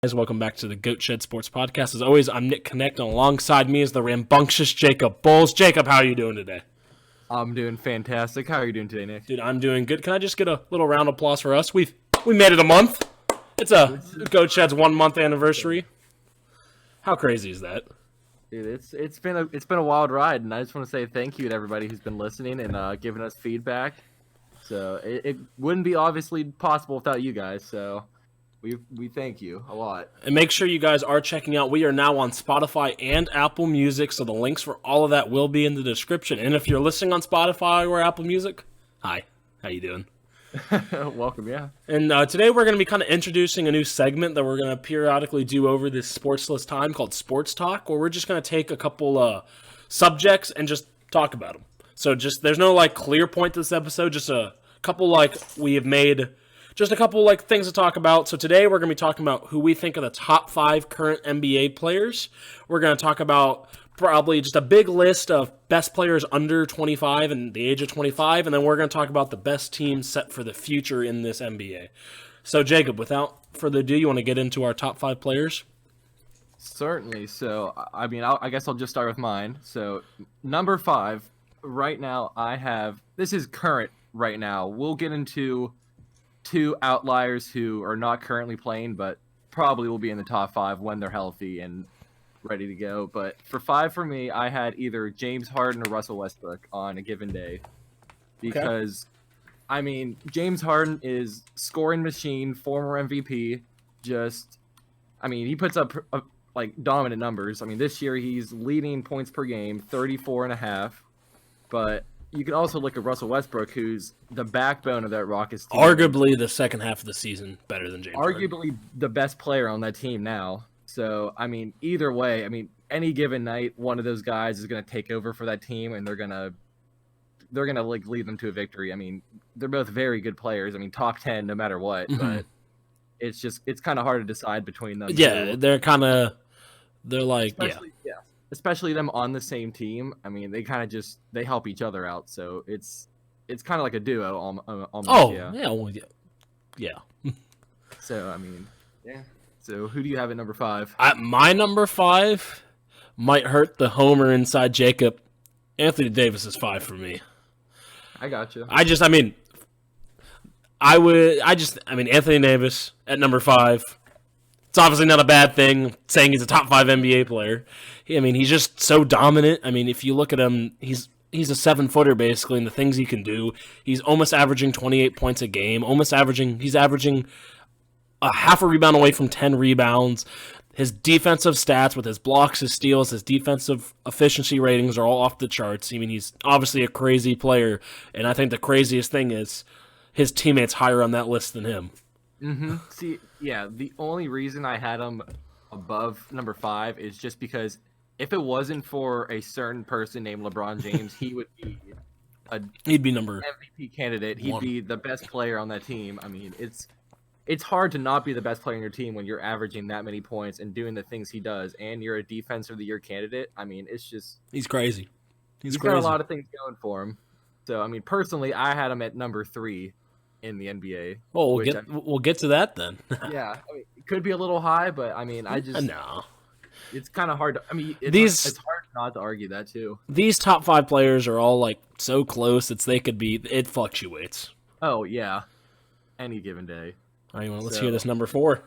Welcome back to the Goat Shed Sports Podcast. As always, I'm Nick Connect, and alongside me is the rambunctious Jacob Bowles. Jacob, how are you doing today? I'm doing fantastic. How are you doing today, Nick? Dude, I'm doing good. Can I just get a little round of applause for us? We made it a month. It's a Goat Shed's 1 month anniversary. How crazy is that? Dude, it's been a wild ride, and I just want to say thank you to everybody who's been listening and giving us feedback. So it wouldn't be obviously possible without you guys. So we thank you a lot. And make sure you guys are checking out. We are now on Spotify and Apple Music, so the links for all of that will be in the description. And if you're listening on Spotify or Apple Music, hi, how you doing? Welcome, yeah. And today we're going to be kind of introducing a new segment that we're going to periodically do over this sportsless time called Sports Talk, where we're just going to take a couple subjects and just talk about them. So there's no clear point to this episode, just a couple we have made. Just a couple things to talk about. So today we're going to be talking about who we think are the top 5 current NBA players. We're going to talk about probably just a big list of best players under 25 and the age of 25, and then we're going to talk about the best teams set for the future in this NBA. So Jacob, without further ado, you want to get into our top 5 players? Certainly. So I guess I'll just start with mine. So number 5 right now, this is current right now. We'll get into 2 outliers who are not currently playing, but probably will be in the top 5 when they're healthy and ready to go. But for 5 for me, I had either James Harden or Russell Westbrook on a given day. Because, James Harden is scoring machine, former MVP. He puts up dominant numbers. This year he's leading points per game, 34.5. But you can also look at Russell Westbrook, who's the backbone of that Rockets team. Arguably the second half of the season better than James Harden. Arguably the best player on that team now. So, either way, any given night, one of those guys is going to take over for that team, and they're going to lead them to a victory. They're both very good players. Top 10 no matter what, but it's kind of hard to decide between them. Yeah, especially them on the same team. They kind of they help each other out. So it's kind of like a duo almost. Yeah. So, yeah. So who do you have at number 5? My number 5 might hurt the homer inside Jacob. Anthony Davis is 5 for me. I got you. Anthony Davis at number 5. It's obviously not a bad thing saying he's a top 5 NBA player. He's just so dominant. If you look at him, he's a 7-footer basically, and the things he can do. He's almost averaging 28 points a game. He's averaging a half a rebound away from 10 rebounds. His defensive stats with his blocks, his steals, his defensive efficiency ratings are all off the charts. He's obviously a crazy player, and I think the craziest thing is his teammates higher on that list than him. Mm-hmm. See, yeah, the only reason I had him above number 5 is just because if it wasn't for a certain person named LeBron James, he would be he'd be number MVP candidate. He'd 1. be the best player on that team. It's hard to not be the best player in your team when you're averaging that many points and doing the things he does, and you're a Defensive of the Year candidate. It's just he's crazy. He's got a lot of things going for him. So personally, I had him at number 3 in the NBA. Well, we'll get to that then. Yeah, it could be a little high, but no. It's kind of hard to. It's hard not to argue that too. These top 5 players are all so close it fluctuates. Oh yeah, any given day. All right, let's hear this number 4.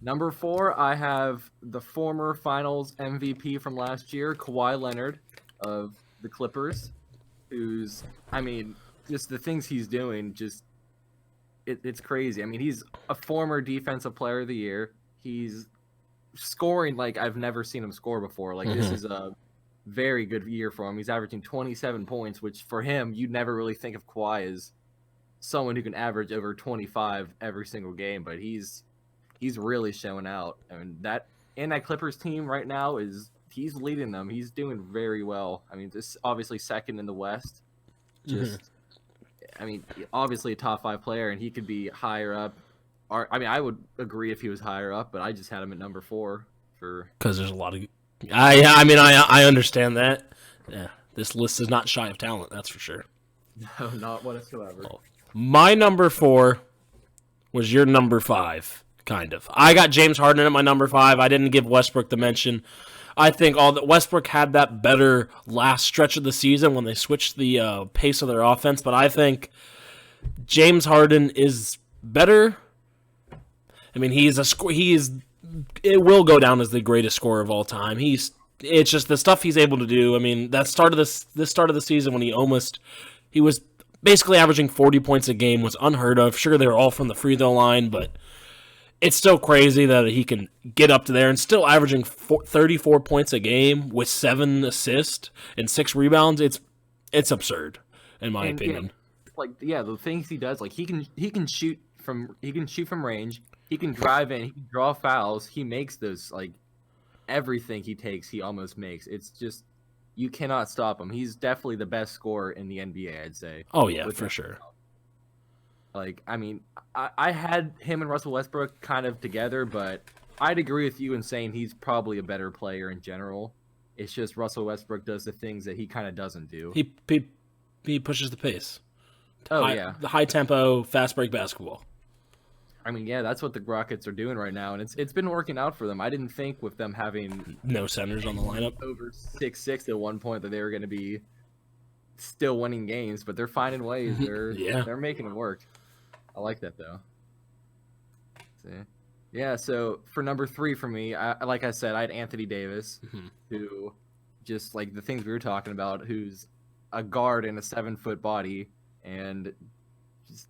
Number 4, I have the former Finals MVP from last year, Kawhi Leonard of the Clippers, who's just the things he's doing, it's crazy. He's a former Defensive Player of the Year. He's scoring like I've never seen him score before. This is a very good year for him. He's averaging 27 points, which for him, you'd never really think of Kawhi as someone who can average over 25 every single game, but he's really showing out. That Clippers team right now he's leading them. He's doing very well. This obviously second in the West. Obviously a top 5 player, and he could be higher up. I would agree if he was higher up, but I just had him at number 4 because there's a lot of. I understand that. Yeah, this list is not shy of talent. That's for sure. No, not whatsoever. My number 4 was your number 5. kind of. I got James Harden at my number 5. I didn't give Westbrook the mention. I think Westbrook had that better last stretch of the season when they switched the pace of their offense, but I think James Harden is better. I mean, it will go down as the greatest scorer of all time. It's just the stuff he's able to do. I mean, this start of the season when he was basically averaging 40 points a game was unheard of. Sure, they were all from the free throw line, but it's still crazy that he can get up to there and still averaging 34 points a game with 7 assists and 6 rebounds. It's absurd, in my opinion. The things he does, like he can shoot from range. He can drive in. He can draw fouls. He makes those, like, everything he takes, he almost makes. It's just, you cannot stop him. He's definitely the best scorer in the NBA, I'd say. Oh, yeah, for sure. Like, I mean, I had him and Russell Westbrook kind of together, but I'd agree with you in saying he's probably a better player in general. It's just Russell Westbrook does the things that he kind of doesn't do. He pushes the pace. The high tempo, fast break basketball. I mean, yeah, that's what the Rockets are doing right now, and it's been working out for them. I didn't think with them having no centers on the lineup over 6'6" at one point that they were going to be still winning games, but they're finding ways. They're making it work. I like that though. Yeah, so for number 3 for me, like I said, I had Anthony Davis, who just like the things we were talking about, who's a guard in a 7-foot body, and just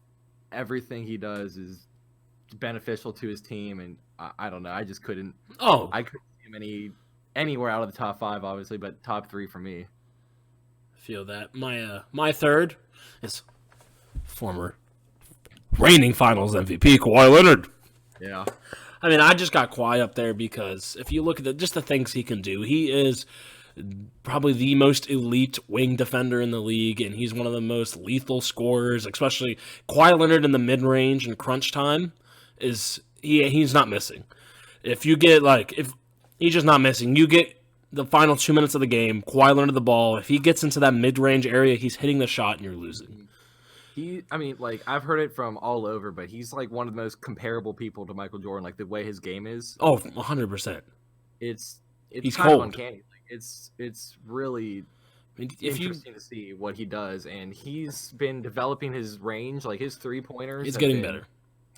everything he does is beneficial to his team, and I don't know. I just couldn't. I couldn't see him anywhere out of the top 5, obviously, but top 3 for me. I feel that my third is former reigning Finals MVP Kawhi Leonard. Yeah. I mean, I just got Kawhi up there because if you look at just the things he can do, he is probably the most elite wing defender in the league, and he's one of the most lethal scorers, especially Kawhi Leonard in the mid-range and crunch time. He's not missing. If he's just not missing, you get the final 2 minutes of the game, Kawhi Leonard the ball. If he gets into that mid-range area, he's hitting the shot and you're losing. I've heard it from all over, but he's like one of the most comparable people to Michael Jordan, like the way his game is. Oh, 100%. He's kind cold. Of uncanny. It's really interesting to see what he does, and he's been developing his range, like his 3-pointers. He's getting better.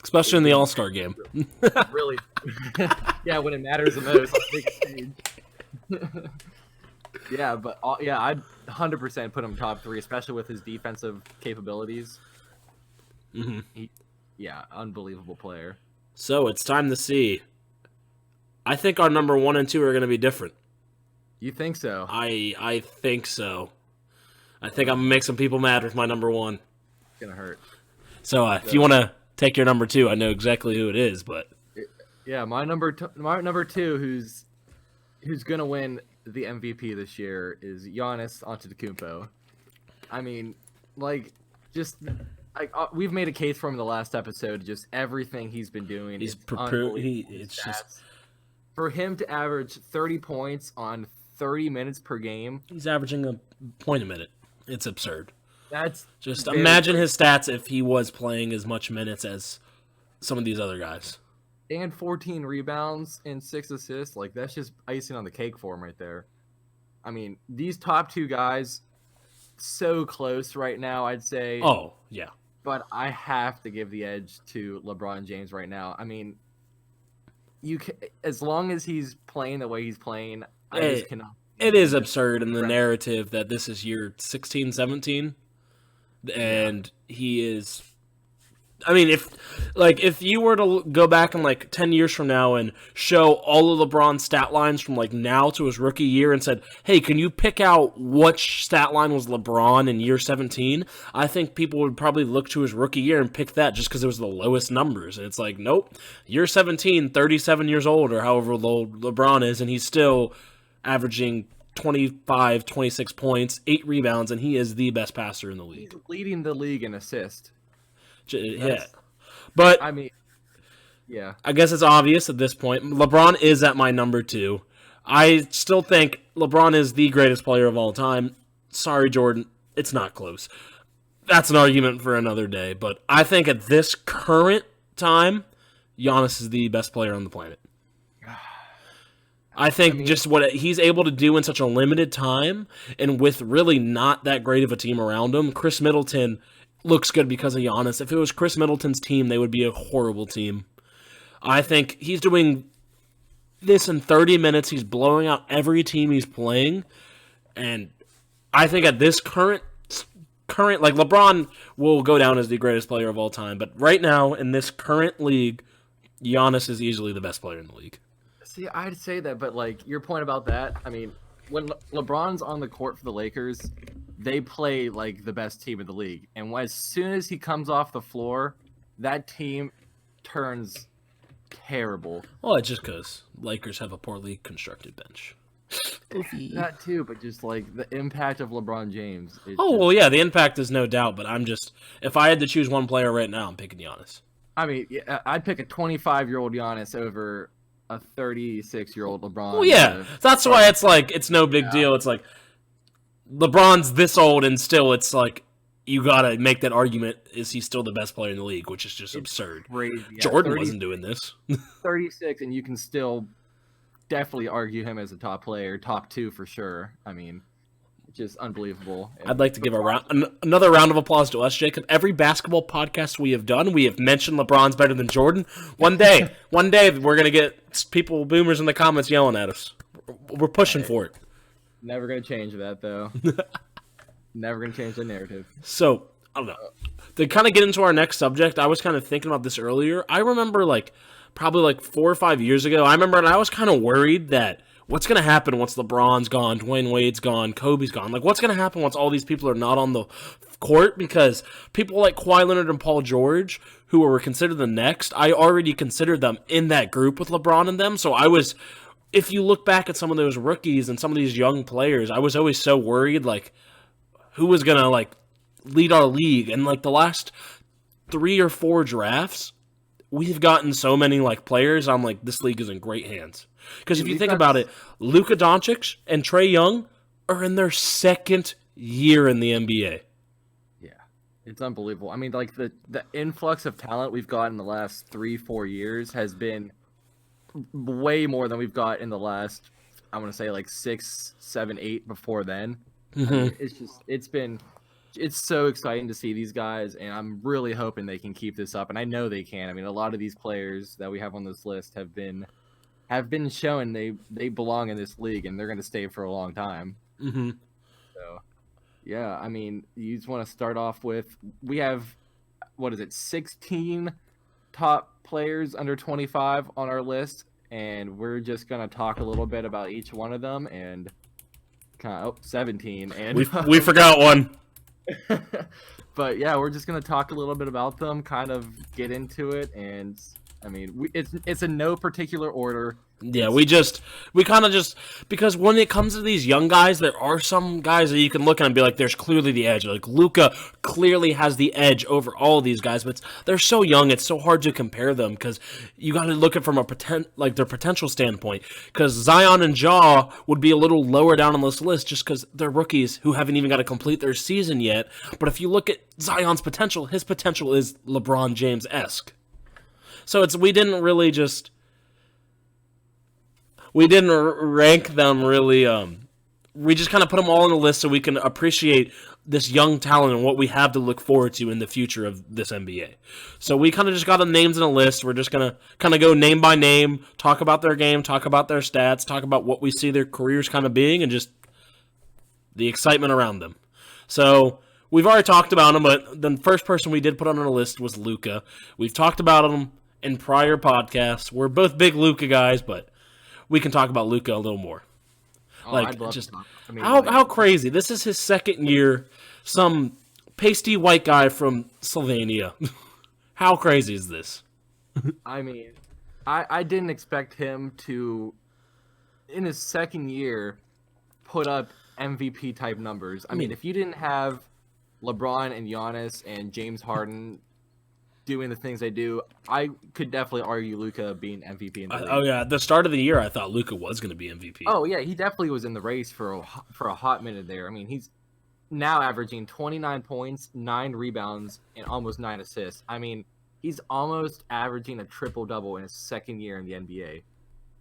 Especially in the All-Star game. Really. Yeah, when it matters the most on the big stage. Yeah, but I'd 100% put him top 3, especially with his defensive capabilities. Unbelievable player. So it's time to see. I think our number 1 and 2 are going to be different. You think so? I think so. I think I'm going to make some people mad with my number 1. It's going to hurt. So if you want to take your number 2, I know exactly who it is, but yeah, my number 2, who's gonna win the MVP this year, is Giannis Antetokounmpo. I mean, we've made a case for him in the last episode. Just everything he's been doing. He's for him to average 30 points on 30 minutes per game. He's averaging a point a minute. It's absurd. That's just imagine his stats if he was playing as much minutes as some of these other guys. And 14 rebounds and 6 assists. Like, that's just icing on the cake for him right there. I mean, these top 2 guys, so close right now, I'd say. Oh, yeah. But I have to give the edge to LeBron James right now. I mean, as long as he's playing the way he's playing, I just cannot. It is absurd in the narrative that this is year 16, 17. And he is. I mean, if you were to go back in 10 years from now and show all of LeBron's stat lines from now to his rookie year and said, hey, can you pick out which stat line was LeBron in year 17? I think people would probably look to his rookie year and pick that just because it was the lowest numbers. And it's like, nope, year 17, 37 years old or however old LeBron is, and he's still averaging 25, 26 points, 8 rebounds, and he is the best passer in the league. He's leading the league in assists. Yeah. But I mean, yeah. I guess it's obvious at this point. LeBron is at my number 2. I still think LeBron is the greatest player of all time. Sorry, Jordan. It's not close. That's an argument for another day. But I think at this current time, Giannis is the best player on the planet. I think just what he's able to do in such a limited time and with really not that great of a team around him. Chris Middleton looks good because of Giannis. If it was Chris Middleton's team, they would be a horrible team. I think he's doing this in 30 minutes. He's blowing out every team he's playing. And I think at this current, like LeBron will go down as the greatest player of all time. But right now, in this current league, Giannis is easily the best player in the league. See, I'd say that, but like your point about that, I mean, when LeBron's on the court for the Lakers, they play like the best team in the league. And as soon as he comes off the floor, that team turns terrible. Well, it's just because Lakers have a poorly constructed bench. That too, but just like the impact of LeBron James. Well, yeah, the impact is no doubt, but if I had to choose one player right now, I'm picking Giannis. I mean, I'd pick a 25-year-old Giannis over a 36-year-old LeBron. Well, yeah, that's why it's like it's no big deal. It's like LeBron's this old, and still, it's like you gotta make that argument: is he still the best player in the league? Which is just absurd. Crazy. Yeah, Jordan wasn't doing this. 36, and you can still definitely argue him as a top player, top 2 for sure. I mean, just unbelievable. I'd like to give another round of applause to us, Jacob. Every basketball podcast we have done, we have mentioned LeBron's better than Jordan. One day, we're gonna get people, boomers in the comments yelling at us. We're pushing for it. Never gonna change that though. Never gonna change the narrative. So I don't know. To kind of get into our next subject, I was kind of thinking about this earlier. I remember probably 4 or 5 years ago. I remember, and I was kind of worried that. What's going to happen once LeBron's gone, Dwayne Wade's gone, Kobe's gone? Like, what's going to happen once all these people are not on the court? Because people like Kawhi Leonard and Paul George, who were considered the next, I already considered them in that group with LeBron and them. So if you look back at some of those rookies and some of these young players, I was always so worried, like, who was going to, lead our league? And, the last 3 or 4 drafts, we've gotten so many, players. I'm like, this league is in great hands. Because if you think about it, Luka Doncic and Trae Young are in their second year in the NBA. Yeah, it's unbelievable. I mean, the influx of talent we've got in the last 3-4 years has been way more than we've got in the last, I want to say, 6, 7, 8 before then. Mm-hmm. I mean, it's so exciting to see these guys, and I'm really hoping they can keep this up, and I know they can. I mean, a lot of these players that we have on this list have been shown they belong in this league, and they're going to stay for a long time. Mm-hmm. So, yeah, I mean, you just want to start off with, we have, 16 top players under 25 on our list, and we're just going to talk a little bit about each one of them, and 17. And we forgot one. But, yeah, we're just going to talk a little bit about them, kind of get into it, and... I mean, it's in no particular order. Yeah, we kind of just, because when it comes to these young guys, there are some guys that you can look at and be like, there's clearly the edge. Like, Luka clearly has the edge over all these guys, but they're so young, it's so hard to compare them, because you got to look at it from their potential standpoint, because Zion and Ja would be a little lower down on this list just because they're rookies who haven't even got to complete their season yet. But if you look at Zion's potential, his potential is LeBron James-esque. So we didn't rank them really. We just kind of put them all on the list so we can appreciate this young talent and what we have to look forward to in the future of this NBA. So we kind of just got the names in a list. We're just going to kind of go name by name, talk about their game, talk about their stats, talk about what we see their careers kind of being, and just the excitement around them. So we've already talked about them, but the first person we did put on our list was Luka. We've talked about him in prior podcasts. We're both big Luka guys, but we can talk about Luka a little more. I'd love to talk. I mean, how crazy. This is his second year. Some pasty white guy from Slovenia. How crazy is this? I mean, I didn't expect him to, in his second year, put up MVP type numbers. I mean, if you didn't have LeBron and Giannis and James Harden doing the things they do, I could definitely argue Luka being MVP in the league. Oh yeah, at the start of the year, I thought Luka was going to be MVP. Oh yeah, he definitely was in the race for a hot minute there. I mean, he's now averaging 29 points, 9 rebounds, and almost 9 assists. I mean, He's almost averaging a triple-double in his second year in the NBA.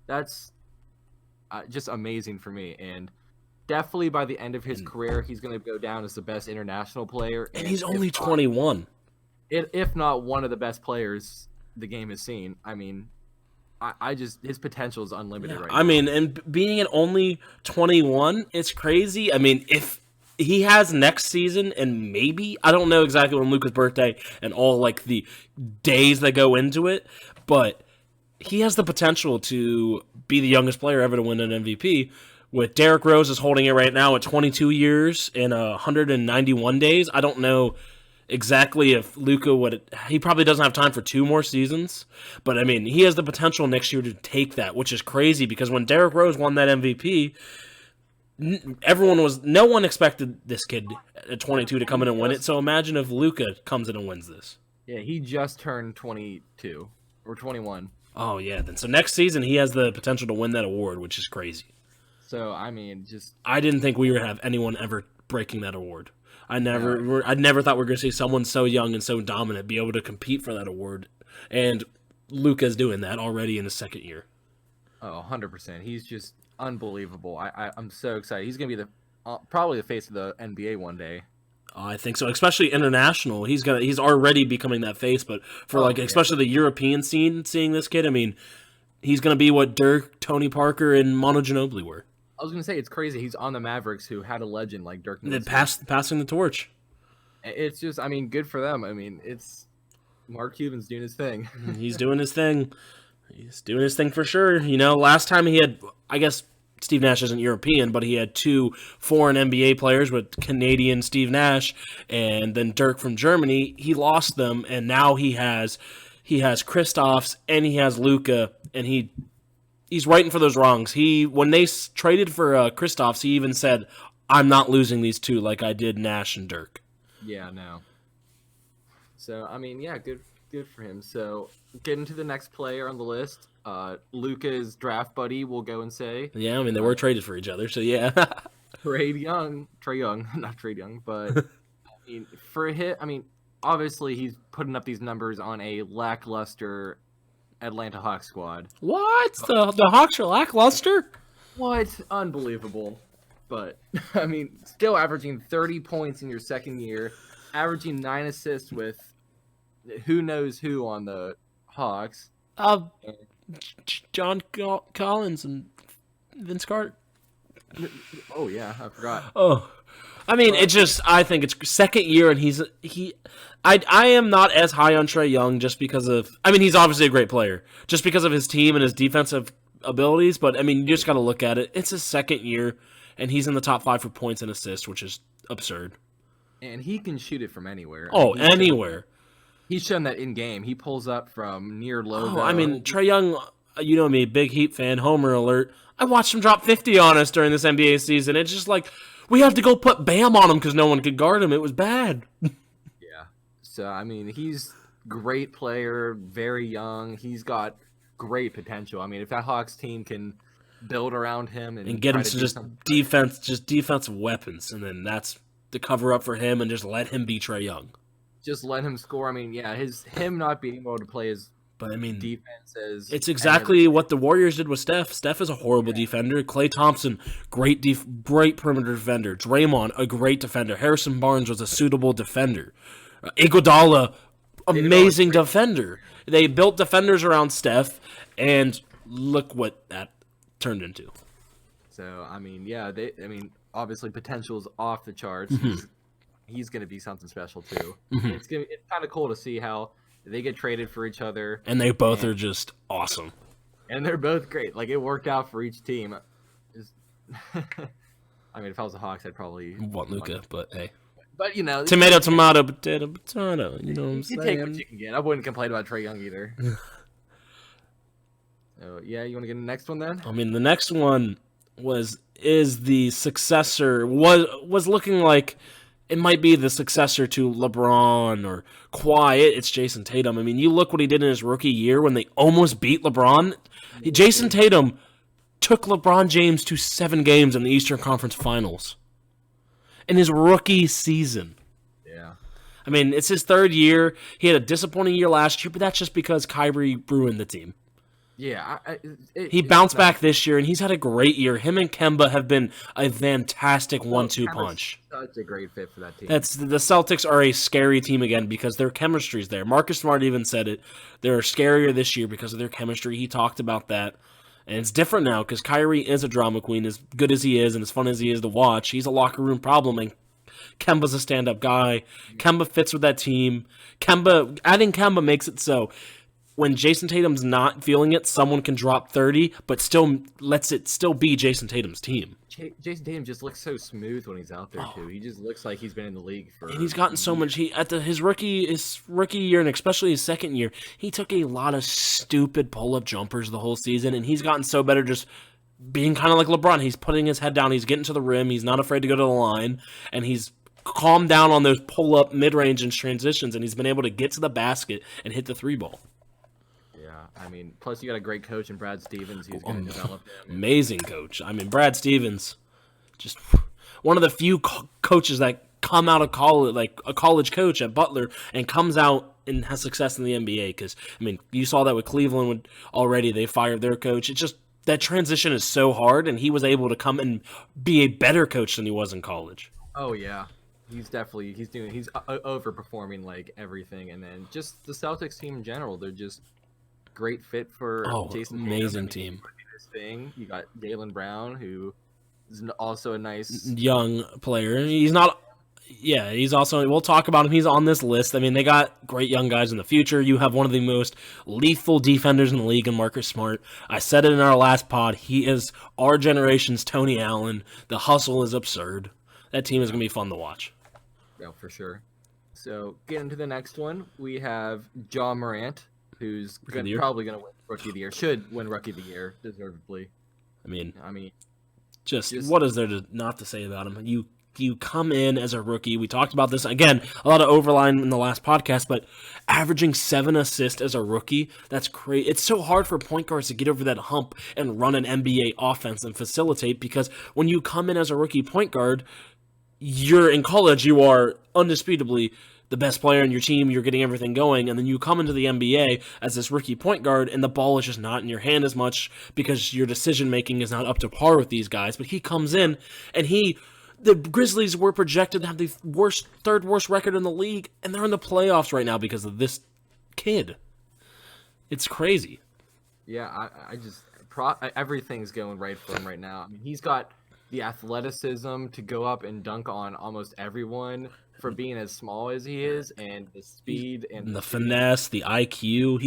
That's just amazing for me. And definitely by the end of his career, he's going to go down as the best international player. And he's only 21. If not one of the best players the game has seen. I mean, I just his potential is unlimited right now. I mean, and being at only 21, it's crazy. I mean, if he has next season, and maybe, I don't know exactly when Luka's birthday and all like the days that go into it, but he has the potential to be the youngest player ever to win an MVP. With Derrick Rose is holding it right now at 22 years and 191 days. I don't know exactly if Luka would. He probably doesn't have time for 2 more seasons, but I mean, he has the potential next year to take that, which is crazy because when Derrick Rose won that MVP, no one expected this kid at 22 to come in and win it. So imagine if Luka comes in and wins this. Yeah, he just turned 22 or 21. Oh yeah, then so next season he has the potential to win that award, which is crazy. So I mean, I didn't think we would have anyone ever breaking that award. I never thought we were going to see someone so young and so dominant be able to compete for that award, and Luka's doing that already in his second year. Oh, 100%. He's just unbelievable. I'm so excited. He's going to be probably the face of the NBA one day. I think so, especially international. He's already becoming that face, but for especially the European scene, seeing this kid, I mean, he's going to be what Dirk, Tony Parker, and Manu Ginobili were. I was going to say, it's crazy. He's on the Mavericks, who had a legend like Dirk Nowitzki. Passing the torch. It's just, I mean, good for them. I mean, it's Mark Cuban's doing his thing. He's doing his thing. He's doing his thing for sure. You know, last time he had, I guess Steve Nash isn't European, but he had 2 foreign NBA players with Canadian Steve Nash and then Dirk from Germany. He lost them, and now he has Kristaps and he has Luka, and he's righting for those wrongs. When they traded for Kristaps, he even said, "I'm not losing these 2 like I did Nash and Dirk." Yeah, no. So I mean, yeah, good for him. So getting to the next player on the list, Luka's draft buddy, we'll go and say. Yeah, I mean they were traded for each other, so yeah. Trey Young, not Trey Young, but I mean, obviously he's putting up these numbers on a lackluster Atlanta Hawks squad. What? The Hawks are lackluster? What? Unbelievable. But I mean, still averaging 30 points in your second year, averaging 9 assists with who knows who on the Hawks. John Collins and Vince Carter. Oh yeah, I forgot. Oh, I mean, I think it's second year, and I am not as high on Trae Young just because of. I mean, he's obviously a great player, just because of his team and his defensive abilities. But I mean, you just got to look at it. It's his second year, and he's in the top 5 for points and assists, which is absurd. And he can shoot it from anywhere. Oh, anywhere. He's shown that in game. He pulls up from near logo. Oh, I mean, Trae Young, you know me, big Heat fan, homer alert. I watched him drop 50 on us during this NBA season. It's just like, we have to go put Bam on him because no one could guard him. It was bad. Yeah. So, I mean, he's great player, very young. He's got great potential. I mean, if that Hawks team can build around him and get him to just defensive weapons, and then that's the cover up for him, and just let him be Trae Young. Just let him score. I mean, yeah, him not being able to play his defense is... It's exactly what the Warriors did with Steph. Steph is a horrible defender. Klay Thompson, great perimeter defender. Draymond, a great defender. Harrison Barnes was a suitable defender. Iguodala, amazing defender. They built defenders around Steph, and look what that turned into. So, I mean, yeah, obviously potential's off the charts. He's going to be something special too. It's kind of cool to see how they get traded for each other, and they both are just awesome. And they're both great. Like, it worked out for each team. I mean, if I was the Hawks, I'd probably want Luka, but hey. But you know, tomato, potato. You know what I'm saying? You take what you can get. I wouldn't complain about Trae Young either. So yeah, you want to get the next one then? I mean, the next one is the successor. Was looking like it might be the successor to LeBron or Kawhi. It's Jason Tatum. I mean, you look what he did in his rookie year when they almost beat LeBron. Jason Tatum took LeBron James to 7 games in the Eastern Conference Finals in his rookie season. Yeah. I mean, it's his third year. He had a disappointing year last year, but that's just because Kyrie ruined the team. Yeah, He bounced back this year, and he's had a great year. Him and Kemba have been a fantastic 1-2 punch. Such a great fit for that team. The Celtics are a scary team again because their chemistry's there. Marcus Smart even said it. They're scarier this year because of their chemistry. He talked about that. And it's different now because Kyrie is a drama queen, as good as he is and as fun as he is to watch. He's a locker room problem, and Kemba's a stand-up guy. Kemba fits with that team. Adding Kemba makes it so when Jason Tatum's not feeling it, someone can drop 30, but still lets it still be Jason Tatum's team. Jason Tatum just looks so smooth when he's out there too. He just looks like he's been in the league for. And he's gotten so much. His rookie year, and especially his second year, he took a lot of stupid pull-up jumpers the whole season, and he's gotten so better just being kind of like LeBron. He's putting his head down. He's getting to the rim. He's not afraid to go to the line, and he's calmed down on those pull-up mid-range and transitions, and he's been able to get to the basket and hit the three ball. I mean, plus you got a great coach in Brad Stevens who's going to develop him. Amazing coach. I mean, Brad Stevens, just one of the few coaches that come out of college, like a college coach at Butler, and comes out and has success in the NBA. Because, I mean, you saw that with Cleveland already. They fired their coach. It's just that transition is so hard, and he was able to come and be a better coach than he was in college. Oh, yeah. He's overperforming like everything. And then just the Celtics team in general, they're just great fit for Jason Tatum. Amazing team. Thing. You got Jaylen Brown, who is also a nice young player. He's not. Yeah, he's also. We'll talk about him. He's on this list. I mean, they got great young guys in the future. You have one of the most lethal defenders in the league in Marcus Smart. I said it in our last pod. He is our generation's Tony Allen. The hustle is absurd. That team is going to be fun to watch. Yeah, for sure. So, getting to the next one, we have Ja Morant, who's probably going to win Rookie of the Year. Should win Rookie of the Year, deservedly. I mean, just what is there not to say about him? You come in as a rookie. We talked about this again. A lot of overline in the last podcast, but averaging 7 assists as a rookie, that's crazy. It's so hard for point guards to get over that hump and run an NBA offense and facilitate, because when you come in as a rookie point guard, you're in college. You are undisputably the best player in your team, you're getting everything going, and then you come into the NBA as this rookie point guard, and the ball is just not in your hand as much because your decision-making is not up to par with these guys. But he comes in, and the Grizzlies were projected to have the third worst record in the league, and they're in the playoffs right now because of this kid. It's crazy. Yeah, everything's going right for him right now. I mean, he's got the athleticism to go up and dunk on almost everyone for being as small as he is, and the speed and the finesse, the IQ.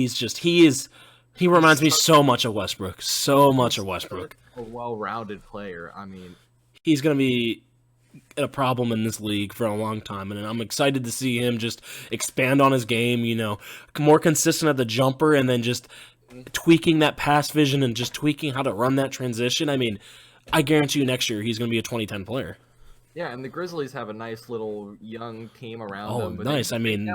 He reminds me so much of Westbrook. So much of Westbrook. A well-rounded player. I mean, he's going to be a problem in this league for a long time, and I'm excited to see him just expand on his game, more consistent at the jumper, and then just tweaking that pass vision and just tweaking how to run that transition. I mean, I guarantee you next year he's going to be a 2010 player. Yeah, and the Grizzlies have a nice little young team around them. Oh, nice. I mean, they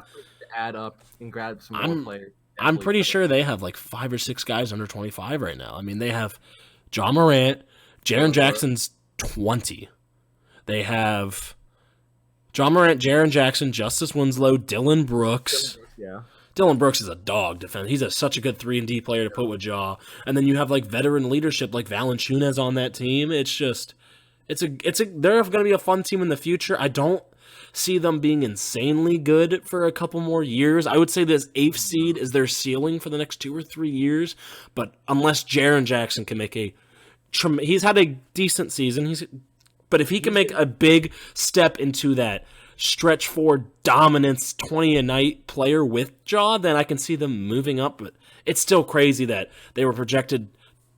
add up and grab some more players. I'm pretty sure they have like 5 or 6 guys under 25 right now. I mean, they have Ja Morant, Jaren Jackson's 20. They have Ja Morant, Jaren Jackson, Justice Winslow, Dillon Brooks. Yeah. Dillon Brooks is a dog defender. He's such a good 3-and-D player to put with Ja. And then you have like veteran leadership like Valanciunas on that team. It's just they're going to be a fun team in the future. I don't see them being insanely good for a couple more years. I would say this 8th seed is their ceiling for the next 2 or 3 years, but unless Jaren Jackson can make he's had a decent season. But if he can make a big step into that stretch 4 dominance 20-a-night player with Ja, then I can see them moving up. But it's still crazy that they were projected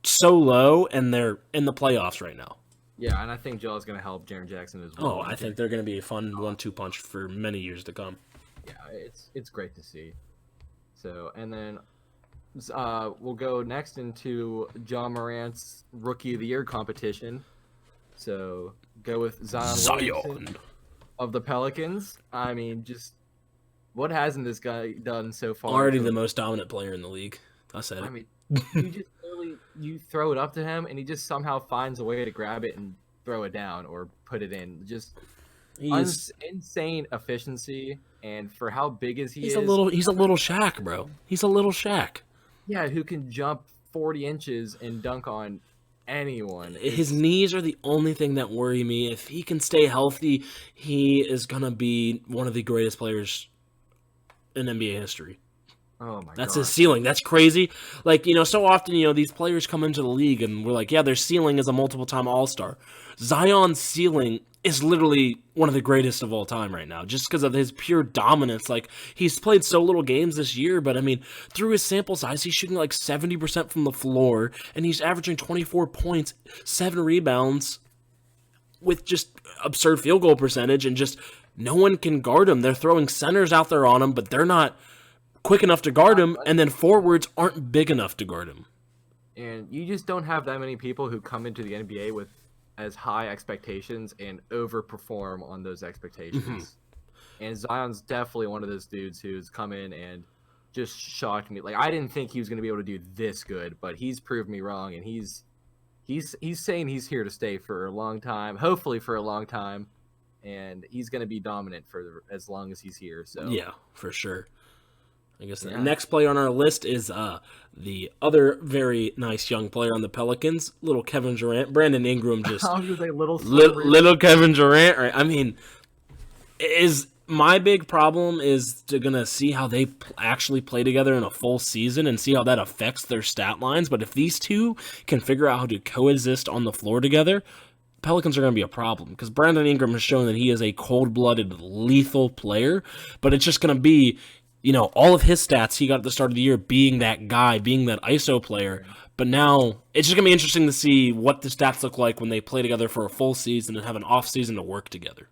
so low and they're in the playoffs right now. Yeah, and I think Ja's going to help Jaren Jackson as well. Oh, I think they're going to be a fun 1-2 punch for many years to come. Yeah, it's great to see. So, and then we'll go next into Ja Morant's Rookie of the Year competition. So, go with Zion of the Pelicans. I mean, just what hasn't this guy done so far? Already the most dominant player in the league. I said it. I mean, you throw it up to him, and he just somehow finds a way to grab it and throw it down or put it in. Just He's insane efficiency, and for how big as he is, he's a little Shaq, bro. He's a little Shaq. Yeah, who can jump 40 inches and dunk on anyone. His knees are the only thing that worry me. If he can stay healthy, he is gonna be one of the greatest players in NBA history. Oh my That's God. his ceiling. That's crazy. Like, so often, these players come into the league and we're like, yeah, their ceiling is a multiple-time All-Star. Zion's ceiling is literally one of the greatest of all time right now, just because of his pure dominance. Like, he's played so little games this year, but, through his sample size, he's shooting like 70% from the floor, and he's averaging 24 points, 7 rebounds, with just absurd field goal percentage, and just no one can guard him. They're throwing centers out there on him, but they're not quick enough to guard him, and then forwards aren't big enough to guard him. And you just don't have that many people who come into the NBA with as high expectations and overperform on those expectations. And Zion's definitely one of those dudes who's come in and just shocked me. Like, I didn't think he was going to be able to do this good, but he's proved me wrong, and he's saying he's here to stay for a long time, hopefully for a long time, and he's going to be dominant for as long as he's here. So yeah, for sure. I guess the next player on our list is the other very nice young player on the Pelicans, little Kevin Durant. Brandon Ingram just I was gonna say little Kevin Durant. Right? Is my big problem is gonna see how they actually play together in a full season and see how that affects their stat lines. But if these two can figure out how to coexist on the floor together, Pelicans are going to be a problem, because Brandon Ingram has shown that he is a cold-blooded, lethal player. But it's just going to be, all of his stats he got at the start of the year being that guy, being that ISO player. But now it's just going to be interesting to see what the stats look like when they play together for a full season and have an off season to work together.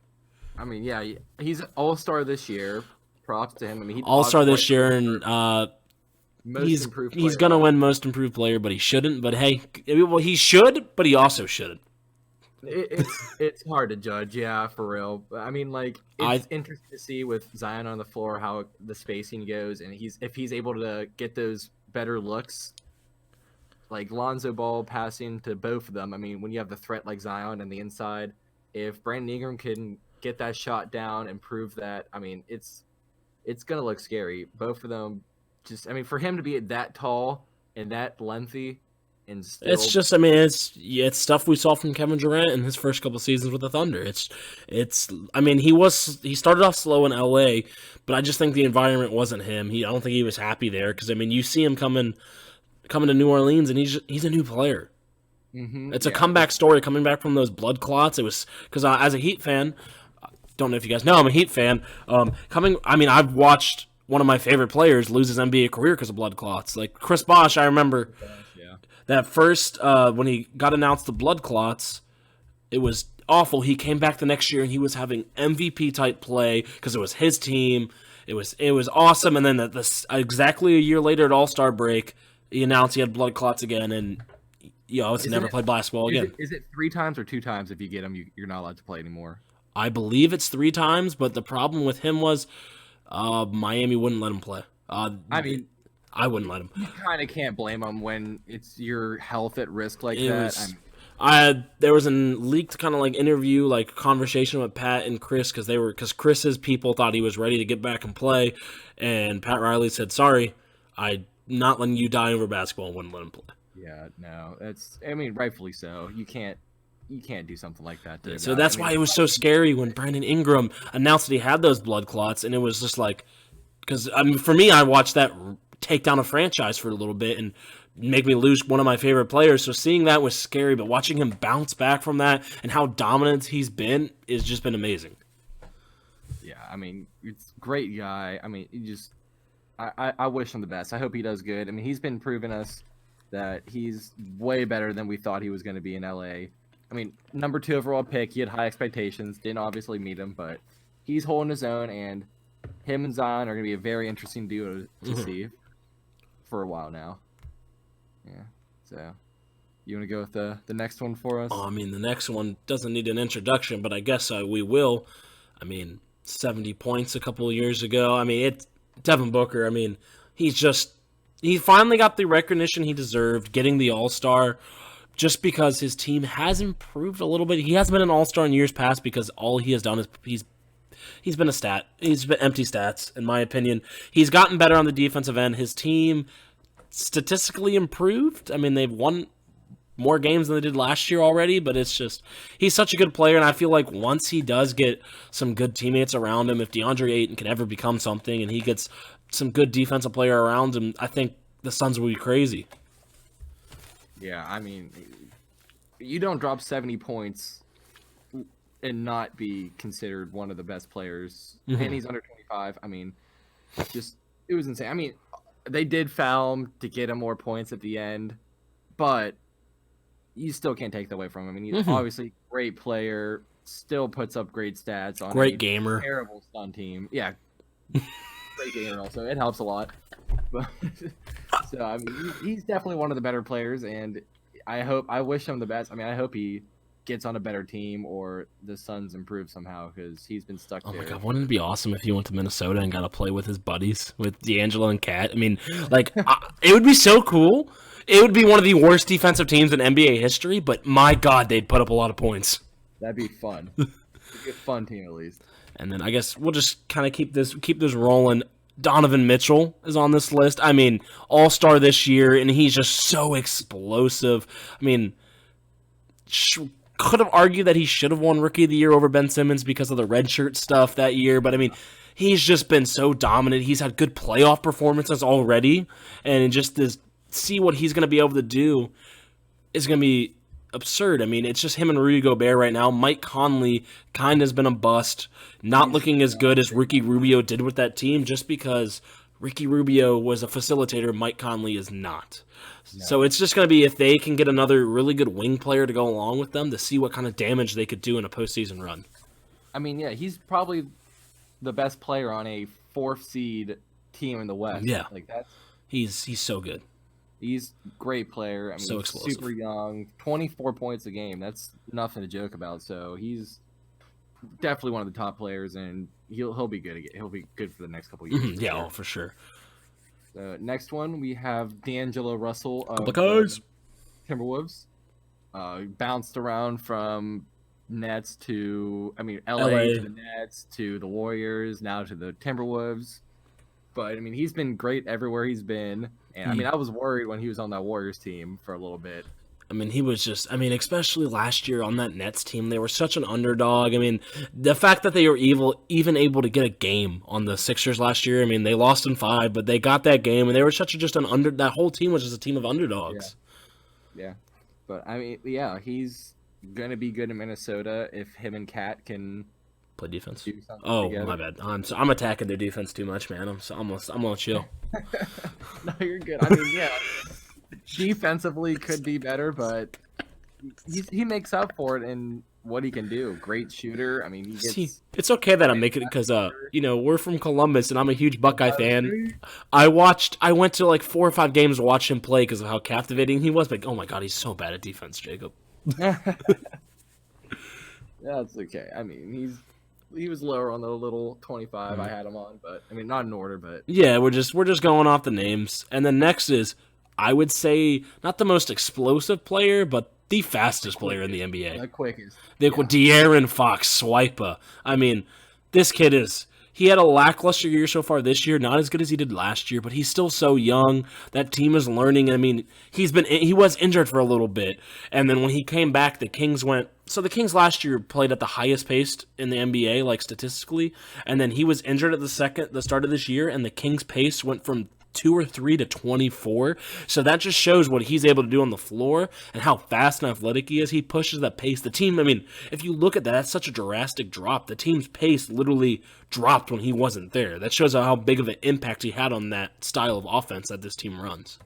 Yeah, he's an all-star this year. Props to him. He all-star this year, and he's going to win most improved player, but he shouldn't. But hey, he should, but he also shouldn't. It's hard to judge, yeah, for real. It's interesting to see with Zion on the floor how the spacing goes, and if he's able to get those better looks, like Lonzo Ball passing to both of them. When you have the threat like Zion on the inside, if Brandon Ingram can get that shot down and prove that, it's gonna look scary. Both of them, for him to be that tall and that lengthy. It's just, it's stuff we saw from Kevin Durant in his first couple seasons with the Thunder. He started off slow in LA, but I just think the environment wasn't him. I don't think he was happy there, because you see him coming to New Orleans, and he's a new player. It's a comeback story, coming back from those blood clots. It was because as a Heat fan, don't know if you guys know, I'm a Heat fan. I've watched one of my favorite players lose his NBA career because of blood clots, like Chris Bosh. I remember. That first, when he got announced the blood clots, it was awful. He came back the next year and he was having MVP type play because it was his team. It was awesome. And then exactly a year later at All-Star break, he announced he had blood clots again, and he never played basketball again. Is it 3 times or 2 times? If you get them, you're not allowed to play anymore. I believe it's 3 times, but the problem with him was Miami wouldn't let him play. I wouldn't let him. You kind of can't blame him when it's your health at risk like that. There was a leaked kind of interview, conversation with Pat and Chris, because Chris's people thought he was ready to get back and play, and Pat Riley said, "Sorry, I'm not letting you die over basketball," and wouldn't let him play. Yeah, no, rightfully so. You can't do something like that. So that's why it was so scary when Brandon Ingram announced that he had those blood clots, and it was just because for me, I watched that take down a franchise for a little bit and make me lose one of my favorite players. So seeing that was scary, but watching him bounce back from that and how dominant he's been has just been amazing. Yeah, it's a great guy. I wish him the best. I hope he does good. He's been proving us that he's way better than we thought he was going to be in LA. Number 2 overall pick, he had high expectations, didn't obviously meet him, but he's holding his own, and him and Zion are going to be a very interesting duo to see for a while now. Yeah. So, you want to go with the next one for us? The next one doesn't need an introduction, but I guess we will. 70 points a couple of years ago. It's Devin Booker. He finally got the recognition he deserved, getting the All-Star. just because his team has improved a little bit. He hasn't been an all-star in years past because all he has done is he's been a stat. He's been empty stats, in my opinion. He's gotten better on the defensive end. His team statistically improved. I mean, they've won more games than they did last year already, but it's just he's such a good player, and I feel like once he does get some good teammates around him, if DeAndre Ayton can ever become something and he gets some good defensive player around him, I think the Suns will be crazy. Yeah, I mean, you don't drop 70 points and not be considered one of the best players, and he's under 25. I mean, it was insane. I mean, they did foul him to get him more points at the end, but you still can't take that away from him. I mean, he's obviously a great player, still puts up great stats on great gamer. Terrible Sun team. Yeah, great gamer also. It helps a lot. But, so, I mean, he's definitely one of the better players, and I wish him the best. I mean, I hope he gets on a better team or the Suns improve somehow because he's been stuck there. Oh my God, wouldn't it be awesome if he went to Minnesota and got to play with his buddies, with D'Angelo and Cat? I mean, like, it would be so cool. It would be one of the worst defensive teams in NBA history, but my God, they'd put up a lot of points. That'd be fun. It'd be a fun team at least. And then I guess we'll just kind of keep this rolling. Donovan Mitchell is on this list. I mean, all-star this year, and he's just so explosive. I mean, could have argued that he should have won Rookie of the Year over Ben Simmons because of the red shirt stuff that year, but I mean, he's just been so dominant. He's had good playoff performances already, and just this, see what he's going to be able to do is going to be absurd. I mean, it's just him and Rudy Gobert right now. Mike Conley kind of has been a bust, not looking as good as Ricky Rubio did with that team, just because Ricky Rubio was a facilitator, Mike Conley is not. No. So it's just going to be if they can get another really good wing player to go along with them to see what kind of damage they could do in a postseason run. I mean, yeah, he's probably the best player on a 4th seed team in the West. Yeah, like that's he's so good. He's a great player. I mean, so explosive. Super young, 24 points a game. That's nothing to joke about. So he's definitely one of the top players, and he'll be good again. He'll be good for the next couple of years. Yeah, sure. For sure. So next one, we have D'Angelo Russell of Timberwolves. Bounced around from Nets to, LA to the Nets to the Warriors, now to the Timberwolves. But, I mean, he's been great everywhere he's been. And, I mean, I was worried when he was on that Warriors team for a little bit. I mean, he was just, especially last year on that Nets team, they were such an underdog. I mean, the fact that they were even able to get a game on the Sixers last year, I mean, they lost in 5, but they got that game, and they were that whole team was just a team of underdogs. Yeah. But, I mean, yeah, he's going to be good in Minnesota if him and Kat can play defense. Do something together. My bad. I'm attacking their defense too much, man. I'm gonna chill. No, you're good. I mean, yeah, defensively could be better, but he makes up for it in what he can do. Great shooter. I mean, it's okay that I'm making it because we're from Columbus and I'm a huge Buckeye fan. I went to like 4 or 5 games to watch him play because of how captivating he was. But oh my God, he's so bad at defense, Jacob. That's okay. I mean, he was lower on the little 25 I had him on, but I mean, not in order, but yeah, we're just going off the names. And then next is, I would say, not the most explosive player, but the fastest player in the NBA. The quickest. De'Aaron Fox Swiper. I mean, this kid he had a lackluster year so far this year, not as good as he did last year, but he's still so young. That team is learning. I mean, he was injured for a little bit, and then when he came back, the Kings went. So the Kings last year played at the highest pace in the NBA, like statistically, and then he was injured at the start of this year, and the Kings' pace went from 2 or 3 to 24. So that just shows what he's able to do on the floor and how fast and athletic he is. He pushes that pace. The team, I mean, if you look at that, that's such a drastic drop. The team's pace literally dropped when he wasn't there. That shows how big of an impact he had on that style of offense that this team runs.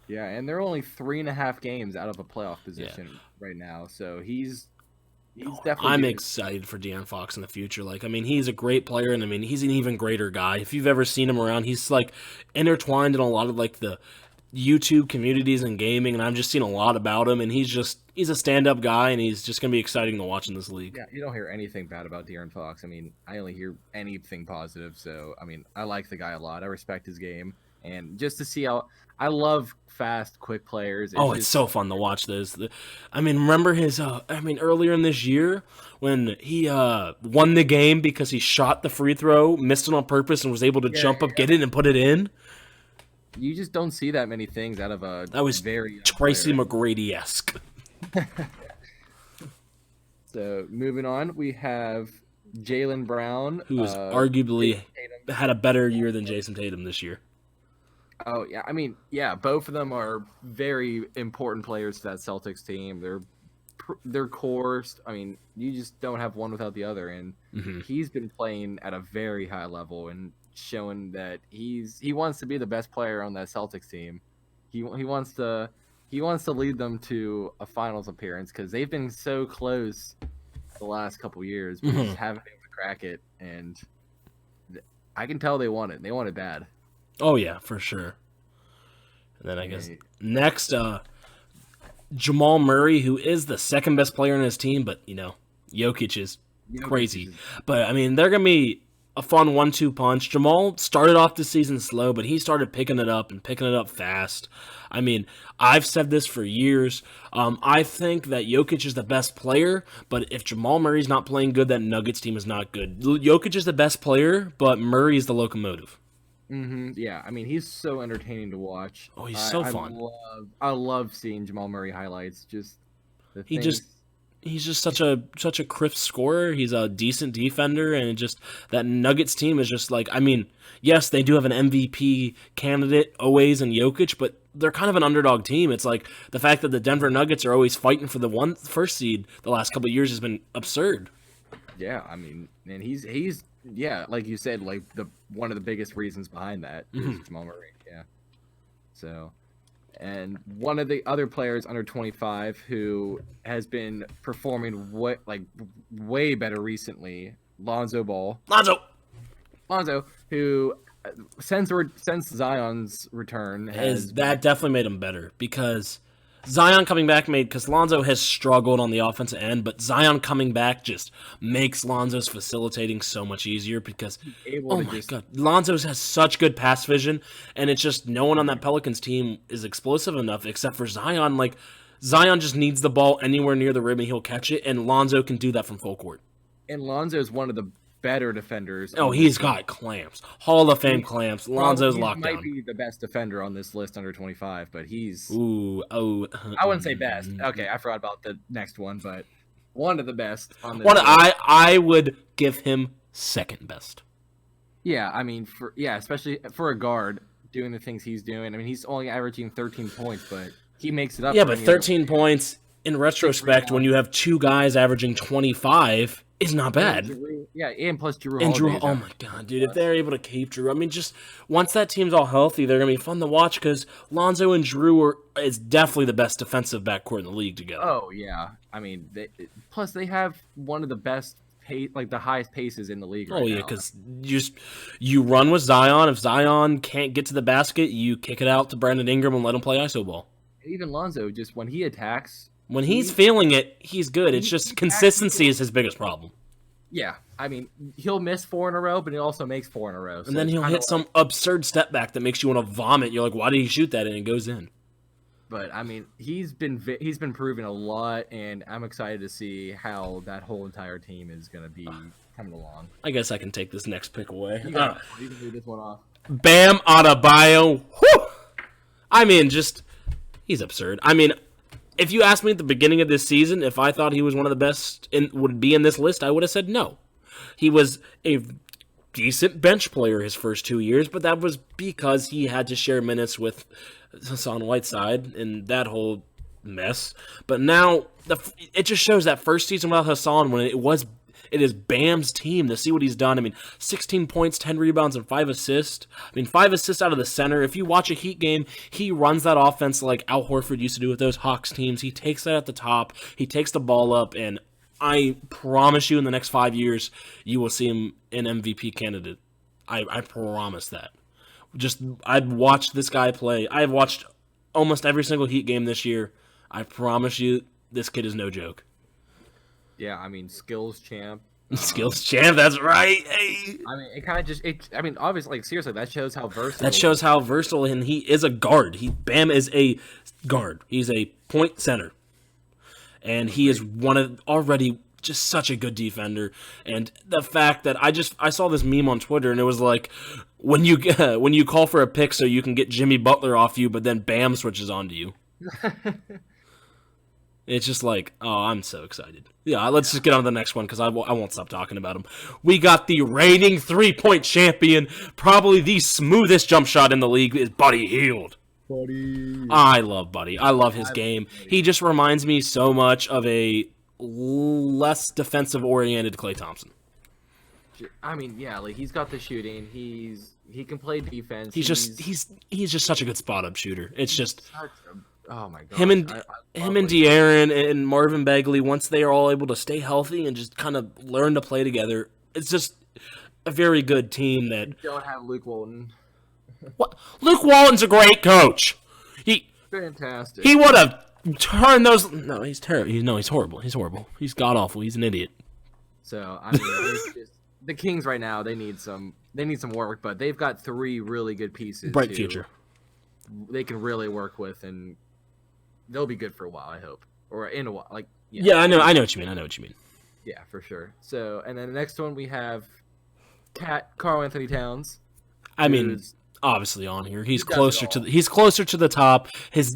Yeah, and they're only 3.5 games out of a playoff position right now. So he's definitely. I'm excited for De'Aaron Fox in the future. Like, I mean, he's a great player, and I mean, he's an even greater guy. If you've ever seen him around, he's like intertwined in a lot of like the YouTube communities and gaming, and I've just seen a lot about him. And he's a stand-up guy, and he's just gonna be exciting to watch in this league. Yeah, you don't hear anything bad about De'Aaron Fox. I mean, I only hear anything positive. So, I mean, I like the guy a lot. I respect his game, And just to see how I love fast, quick players. It's so fun to watch those. Remember his? Earlier in this year when he won the game because he shot the free throw, missed it on purpose, and was able to jump up, get it, and put it in. You just don't see that many things out of a that was very Tracy McGrady-esque. So moving on, we have Jaylen Brown, who's arguably had a better year than Jason Tatum this year. Oh yeah, both of them are very important players to that Celtics team. They're core. You just don't have one without the other, and he's been playing at a very high level and showing that he wants to be the best player on that Celtics team. He wants to lead them to a finals appearance because they've been so close the last couple years, but just haven't been able to crack it. And I can tell they want it. They want it bad. Oh yeah, for sure. And then I guess next, Jamal Murray, who is the second best player on his team, but Jokic is crazy. But they're gonna be a fun 1-2 punch. Jamal started off the season slow, but he started picking it up fast. I've said this for years. I think that Jokic is the best player, but if Jamal Murray's not playing good, that Nuggets team is not good. Jokic is the best player, but Murray is the locomotive. Yeah, he's so entertaining to watch. Oh, he's so fun. I love seeing Jamal Murray highlights. He's just such a crisp scorer. He's a decent defender, and that Nuggets team is just like, yes, they do have an MVP candidate always in Jokic, but they're kind of an underdog team. It's like the fact that the Denver Nuggets are always fighting for the first seed the last couple of years has been absurd. Yeah, and he's like you said, like one of the biggest reasons behind that is Jamal Murray. Yeah. So, and one of the other players under 25 who has been performing way better recently, Lonzo Ball. Lonzo, who since Zion's return that definitely made him better because Zion coming back because Lonzo has struggled on the offensive end, but Zion coming back just makes Lonzo's facilitating so much easier because, God, Lonzo has such good pass vision, and it's just no one on that Pelicans team is explosive enough except for Zion. Like, Zion just needs the ball anywhere near the rim and he'll catch it, and Lonzo can do that from full court. And Lonzo is one of the better defenders. Oh, he's got clamps. Hall of Fame clamps. Lonzo's locked down. He might be the best defender on this list under 25, but he's... I wouldn't say best. Okay, I forgot about the next one, but one of the best on this list. I would give him second best. Yeah, especially for a guard doing the things he's doing. He's only averaging 13 points, but he makes it up. Yeah, but 13 points, in retrospect, when you have two guys averaging 25... is not bad. And plus Drew. Oh my God, dude! If they're able to keep Drew, just once that team's all healthy, they're gonna be fun to watch because Lonzo and Drew is definitely the best defensive backcourt in the league together. Oh yeah, plus they have one of the best the highest paces in the league. Right now. Because you run with Zion. If Zion can't get to the basket, you kick it out to Brandon Ingram and let him play iso ball. Even Lonzo, just when he attacks. When he's feeling it, he's good. It's just consistency is his biggest problem. Yeah, he'll miss 4 in a row, but he also makes 4 in a row. So and then he'll hit some absurd step back that makes you want to vomit. You're like, why did he shoot that? And it goes in. But he's been proving a lot, and I'm excited to see how that whole entire team is going to be coming along. I guess I can take this next pick away. You can leave this one off. Bam Adebayo. Whew! He's absurd. If you asked me at the beginning of this season if I thought he was one of the best would be in this list, I would have said no. He was a decent bench player his first 2 years, but that was because he had to share minutes with Hassan Whiteside and that whole mess. But now it just shows that first season without Hassan when it is Bam's team to see what he's done. 16 points, 10 rebounds, and 5 assists. 5 assists out of the center. If you watch a Heat game, he runs that offense like Al Horford used to do with those Hawks teams. He takes that at the top. He takes the ball up, and I promise you in the next 5 years, you will see him an MVP candidate. I promise that. I've watched this guy play. I've watched almost every single Heat game this year. I promise you, this kid is no joke. Yeah, skills champ. Skills champ, that's right. Hey. I mean, it kind of just I mean, obviously, like seriously, that shows how versatile. That shows how versatile, and he is a guard. Bam is a guard. He's a point center, and he is already just such a good defender. And the fact that I saw this meme on Twitter, and it was like when you call for a pick so you can get Jimmy Butler off you, but then Bam switches onto you. It's just like, oh, I'm so excited. Yeah, let's just get on to the next one because I won't stop talking about him. We got the reigning 3-point champion, probably the smoothest jump shot in the league, is Buddy Hield. Buddy. I love Buddy. I love his game. He just reminds me so much of a less defensive-oriented Klay Thompson. I mean, yeah, like he's got the shooting. He can play defense. He's just such a good spot-up shooter. It's just oh my god. Him and De'Aaron and Marvin Bagley, once they are all able to stay healthy and just kind of learn to play together, it's just a very good team. That you don't have Luke Walton. What? Luke Walton's a great coach. Fantastic. He would have turned those. No, he's terrible. He's horrible. He's horrible. He's god awful. He's an idiot. So I mean, the Kings right now they need some work, but they've got 3 really good pieces. Bright future. They can really work with, and they'll be good for a while. I hope, or in a while. Like yeah, I know what you mean. Yeah, for sure. So and then the next one we have KarlAnthony Towns. I mean, obviously on here. He's closer to the top.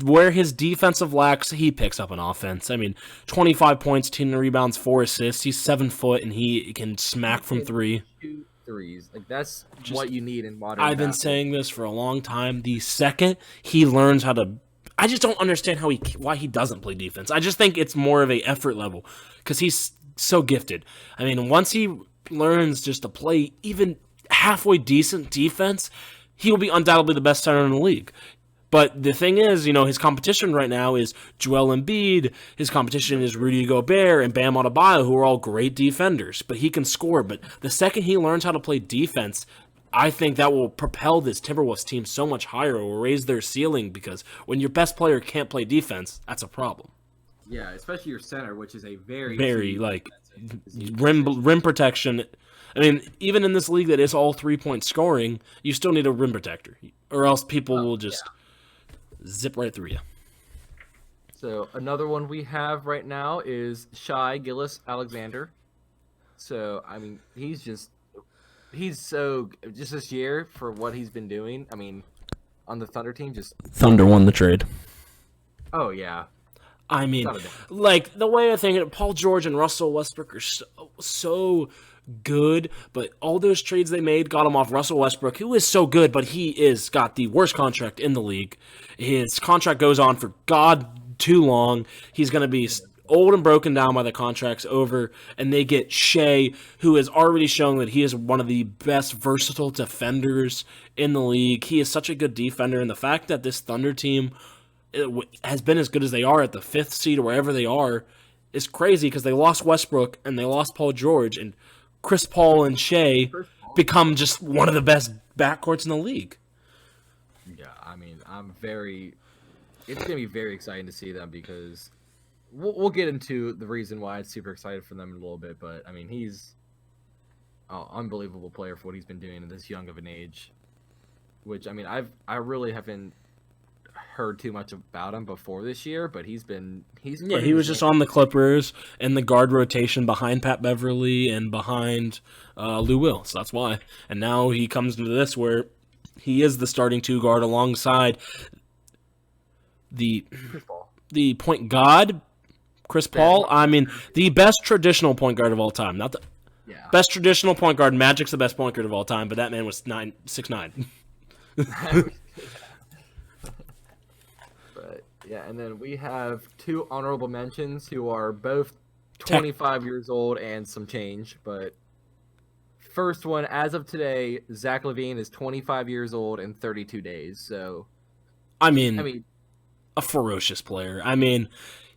Where his defensive lacks, he picks up an offense. I mean, 25 points, 10 rebounds, 4 assists. He's 7 foot and he can smack from 3. 2 threes. Like that's what you need in modern. I've been saying this for a long time. The second he learns how to, I just don't understand why he doesn't play defense. I just think it's more of a effort level because he's so gifted. I mean, once he learns just to play even halfway decent defense, he will be undoubtedly the best center in the league. But the thing is, his competition right now is Joel Embiid. His competition is Rudy Gobert and Bam Adebayo, who are all great defenders. But he can score. But the second he learns how to play defense, I think that will propel this Timberwolves team so much higher. It will raise their ceiling because when your best player can't play defense, that's a problem. Yeah, especially your center, which is a very rim protection. I mean, even in this league that is all 3-point scoring, you still need a rim protector, or else people will just zip right through you. So another one we have right now is Shai Gilgeous-Alexander. So I mean, he's just this year for what he's been doing. I mean, on the Thunder team, Thunder won the trade. Oh yeah. I mean, like the way I think it, Paul George and Russell Westbrook are so good, but all those trades they made got him off Russell Westbrook, who is so good, but he is got the worst contract in the league. His contract goes on for too long. He's going to be old and broken down by the contract's over, and they get Shea, who has already shown that he is one of the best versatile defenders in the league. He is such a good defender, and the fact that this Thunder team has been as good as they are at the 5th seed or wherever they are is crazy because they lost Westbrook and they lost Paul George, and Chris Paul and Shea become just one of the best backcourts in the league. Yeah, I mean, it's going to be very exciting to see them because we'll get into the reason why it's super excited for them in a little bit, but I mean, he's an unbelievable player for what he's been doing at this young of an age, which, I mean, I really haven't heard too much about him before this year, but he was just on the Clippers and the guard rotation behind Pat Beverly and behind Lou Will, so that's why. And now he comes into this where he is the starting 2 guard alongside the point guard Chris Paul. I mean, the best traditional point guard of all time, not the best traditional point guard. Magic's the best point guard of all time, but that man was 6'9". Yeah, and then we have 2 honorable mentions who are both 25 years old and some change. But first one, as of today, Zach LaVine is 25 years old and 32 days. So, I mean, a ferocious player. I mean,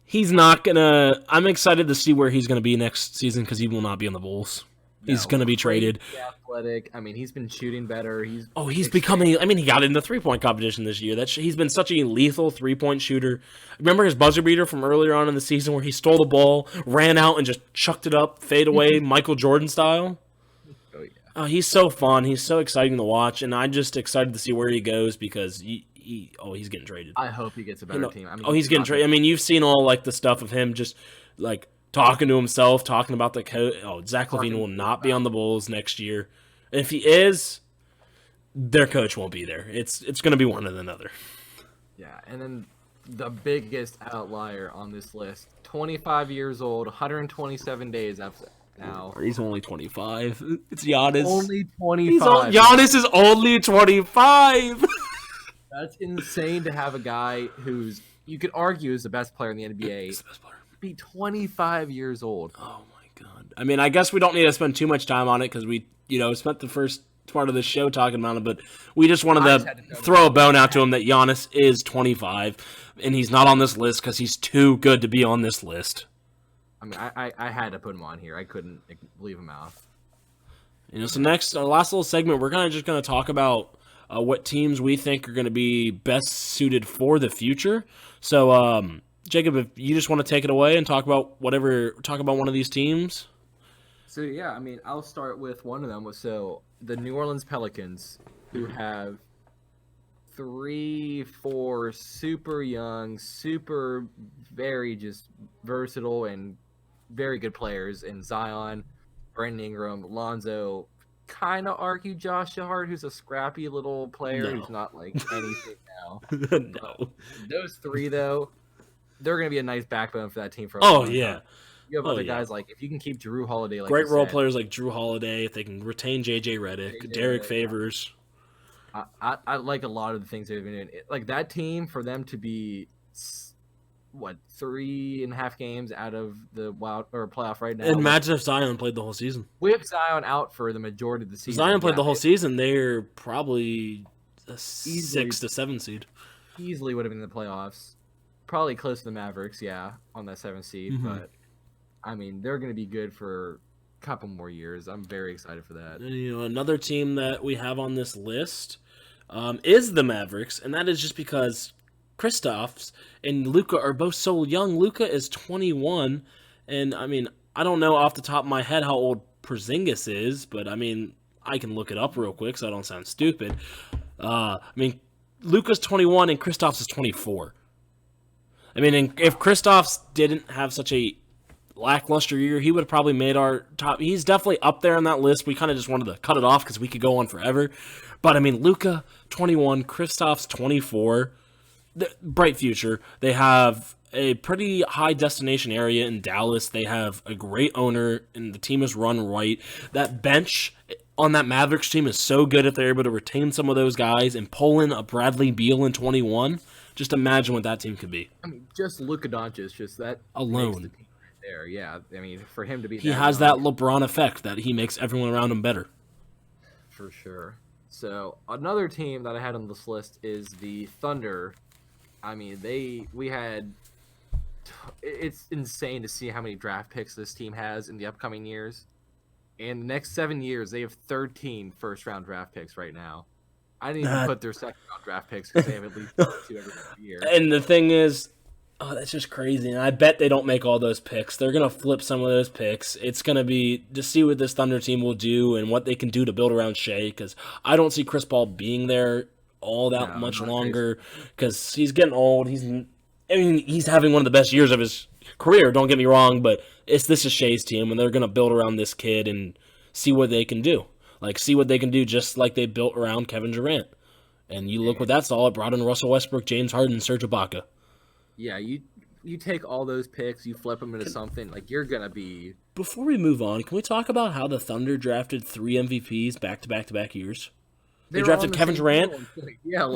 he's not gonna. I'm excited to see where he's gonna be next season because he will not be on the Bulls. He's going to be traded. Athletic. I mean, he's been shooting better. He's becoming. I mean, he got in the 3-point competition this year. He's been such a lethal 3-point shooter. Remember his buzzer beater from earlier on in the season where he stole the ball, ran out, and just chucked it up, fade away, Michael Jordan style? Oh yeah. He's so fun. He's so exciting to watch, and I'm just excited to see where he goes because he's getting traded. I hope he gets a better team. I mean, he's getting traded. I mean, you've seen all like the stuff of him just like talking to himself, talking about the coach. Zach LaVine will not be on the Bulls next year. And if he is, their coach won't be there. It's going to be one or another. Yeah, and then the biggest outlier on this list, 25 years old, 127 days after now. He's only 25. It's Giannis. Only 25. Giannis is only 25. That's insane to have a guy who's, you could argue, is the best player in the NBA. He's the best player. Be 25 years old. Oh my god. I mean, I guess we don't need to spend too much time on it because we, spent the first part of the show talking about it, but we just wanted to throw a bone out to him that Giannis is 25, and he's not on this list because he's too good to be on this list. I mean, I had to put him on here. I couldn't leave him out. So next, our last little segment, we're just going to talk about what teams we think are going to be best suited for the future. So, Jacob, if you just want to take it away and talk about one of these teams. So yeah, I mean, I'll start with one of them. So the New Orleans Pelicans, who have 3-4 super young, very just versatile and very good players in Zion, Brandon Ingram, Lonzo. Kind of argue Josh Hart, who's a scrappy little player who's not like anything now. No. Those three though, they're going to be a nice backbone for that team for a long time. You have other guys like, if you can keep Drew Holiday, great role players like Drew Holiday, if they can retain JJ Redick, Derek Favors. I like a lot of the things they've been doing. Like that team, for them to be 3.5 games out of the wild or playoff right now. And imagine if Zion played the whole season. With Zion out for the majority of the season. Zion played the whole season. They're probably a 6 to 7 seed. Easily would have been in the playoffs. Probably close to the Mavericks, on that 7th seed. Mm-hmm. But I mean, they're going to be good for a couple more years. I'm very excited for that. And, another team that we have on this list is the Mavericks, and that is just because Kristaps and Luka are both so young. Luka is 21, and I mean, I don't know off the top of my head how old Porzingis is, but I mean, I can look it up real quick so I don't sound stupid. I mean, Luka's 21 and Kristaps is 24. I mean, if Kristaps didn't have such a lackluster year, he would have probably made our top. He's definitely up there on that list. We kind of just wanted to cut it off because we could go on forever. But I mean, Luka 21, Kristaps 24, bright future. They have a pretty high destination area in Dallas. They have a great owner, and the team is run right. That bench on that Mavericks team is so good if they're able to retain some of those guys and pull in a Bradley Beal in 21. Just imagine what that team could be. I mean, just Luka Doncic, just that alone. There, yeah. I mean, for him to be, he has that LeBron effect that he makes everyone around him better. For sure. So another team that I had on this list is the Thunder. I mean, it's insane to see how many draft picks this team has in the upcoming years. In the next 7 years, they have 13 first-round draft picks right now. I didn't even put their second-round draft picks because they have at least 2 every year. And the thing is, that's just crazy. And I bet they don't make all those picks. They're going to flip some of those picks. It's going to be to see what this Thunder team will do and what they can do to build around Shea, because I don't see Chris Paul being there all that much longer because he's getting old. He's having one of the best years of his career, don't get me wrong, but this is Shea's team, and they're going to build around this kid and see what they can do. See what they can do just like they built around Kevin Durant. And you look what that's all. It brought in Russell Westbrook, James Harden, Serge Ibaka. Yeah, you take all those picks, you flip them into something, you're going to be... Before we move on, can we talk about how the Thunder drafted 3 MVPs back-to-back years? They drafted Kevin Durant.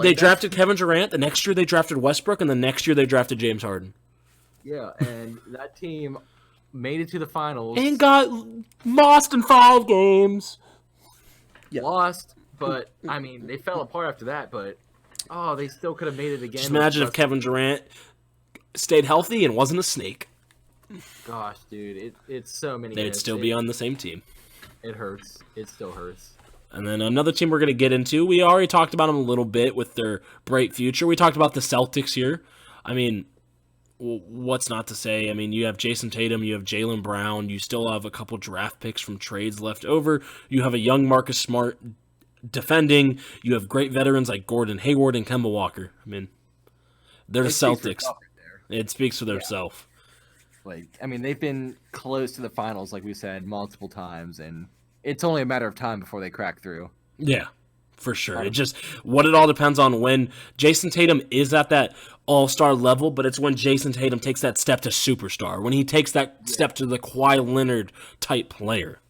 They drafted Kevin Durant. The next year they drafted Westbrook, and the next year they drafted James Harden. Yeah, and that team made it to the finals. And got lost in 5 games. Lost, but, I mean, they fell apart after that, but, they still could have made it again. Just imagine if Kevin Durant stayed healthy and wasn't a snake. Gosh, dude, it's so many. They'd still be on the same team. It hurts. It still hurts. And then another team we're going to get into, we already talked about them a little bit with their bright future. We talked about the Celtics here. I mean, what's not to say? I mean, you have Jason Tatum, you have Jaylen Brown, you still have a couple draft picks from trades left over. You have a young Marcus Smart defending. You have great veterans like Gordon Hayward and Kemba Walker. I mean, they're the Celtics. It speaks for themselves. Like, I mean, they've been close to the finals, like we said, multiple times, and it's only a matter of time before they crack through. Yeah, for sure. It just, what it all depends on when Jason Tatum is at that all-star level, but it's when Jason Tatum takes that step to superstar, when he takes that step to the Kawhi Leonard type player.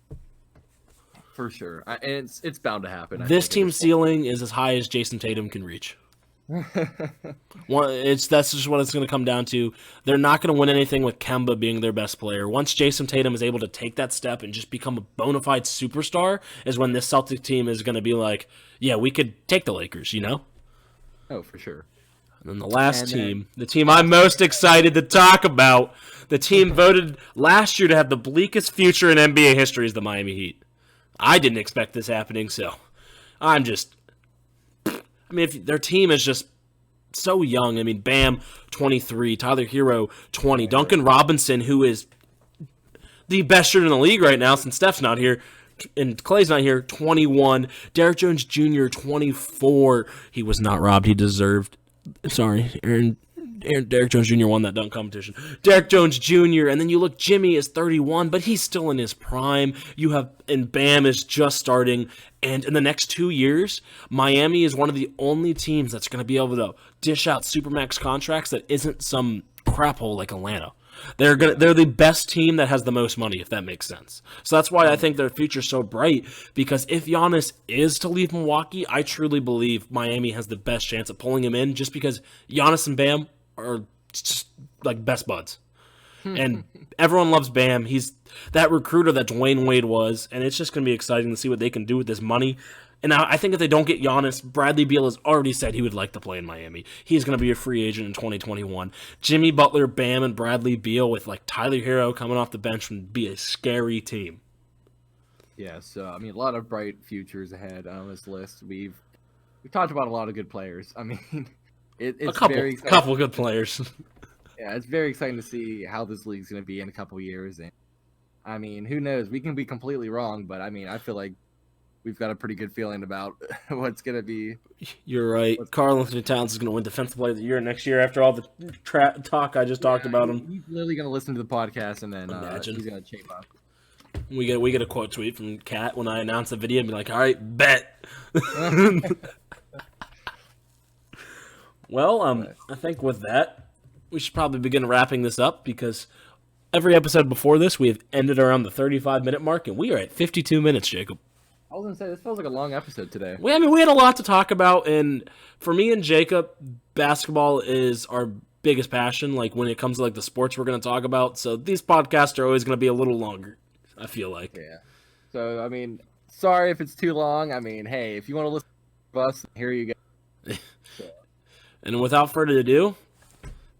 For sure. And it's bound to happen. This team's ceiling is as high as Jason Tatum can reach. That's just what it's going to come down to. They're not going to win anything with Kemba being their best player. Once Jason Tatum is able to take that step and just become a bona fide superstar is when this Celtic team is going to be like, yeah, we could take the Lakers, you know? Oh, for sure. And then the last team, the team I'm most excited to talk about, the team voted last year to have the bleakest future in NBA history is the Miami Heat. I didn't expect this happening, so I'm just... I mean, if their team is just so young. I mean, Bam, 23, Tyler Hero, 20, Duncan Robinson, who is the best shooter in the league right now since Steph's not here, and Clay's not here, 21, Derrick Jones Jr., 24. He was not robbed. He deserved. Sorry, Derrick Jones Jr. won that dunk competition. Derrick Jones Jr. And then you look, Jimmy is 31, but he's still in his prime. And Bam is just starting. And in the next 2 years, Miami is one of the only teams that's going to be able to dish out supermax contracts that isn't some crap hole like Atlanta. They're the best team that has the most money, if that makes sense. So that's why I think their future's so bright, because if Giannis is to leave Milwaukee, I truly believe Miami has the best chance of pulling him in, just because Giannis and Bam are just like best buds. And everyone loves Bam. He's that recruiter that Dwayne Wade was, and it's just going to be exciting to see what they can do with this money. And I think if they don't get Giannis, Bradley Beal has already said he would like to play in Miami. He's going to be a free agent in 2021. Jimmy Butler, Bam, and Bradley Beal with like Tyler Hero coming off the bench would be a scary team. Yeah, so I mean, a lot of bright futures ahead on this list. We've talked about a lot of good players. I mean, it's very exciting. A couple good players. Yeah, it's very exciting to see how this league's going to be in a couple years. And I mean, who knows? We can be completely wrong, but I mean, I feel like we've got a pretty good feeling about what's going to be. You're right. KarlAnthony Towns is going to win Defensive Player of the Year next year after all the talk I just talked about him. He's literally going to listen to the podcast and then he's going to shape up. We get a quote tweet from Kat when I announce the video and be like, all right, bet. Well, I think with that, we should probably begin wrapping this up, because every episode before this, we have ended around the 35-minute mark, and we are at 52 minutes, Jacob. I was going to say, this feels like a long episode today. We had a lot to talk about, and for me and Jacob, basketball is our biggest passion, like when it comes to like the sports we're going to talk about, so these podcasts are always going to be a little longer, I feel like. Yeah. So, I mean, sorry if it's too long. I mean, hey, if you want to listen to us, here you go. So. And without further ado,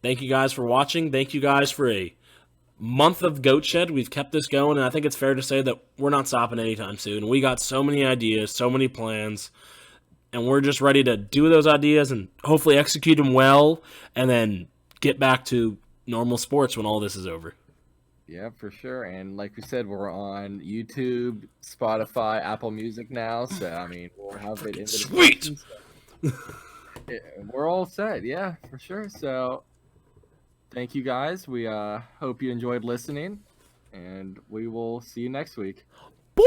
thank you guys for watching. Thank you guys for a month of Goat Shed. We've kept this going, and I think it's fair to say that we're not stopping anytime soon. We got so many ideas, so many plans, and we're just ready to do those ideas and hopefully execute them well, and then get back to normal sports when all this is over. Yeah, for sure. And like we said, we're on YouTube, Spotify, Apple Music now, so I mean, we'll have it in the Sweet! We're all set, yeah, for sure. So thank you guys. We hope you enjoyed listening, and we will see you next week. Boy!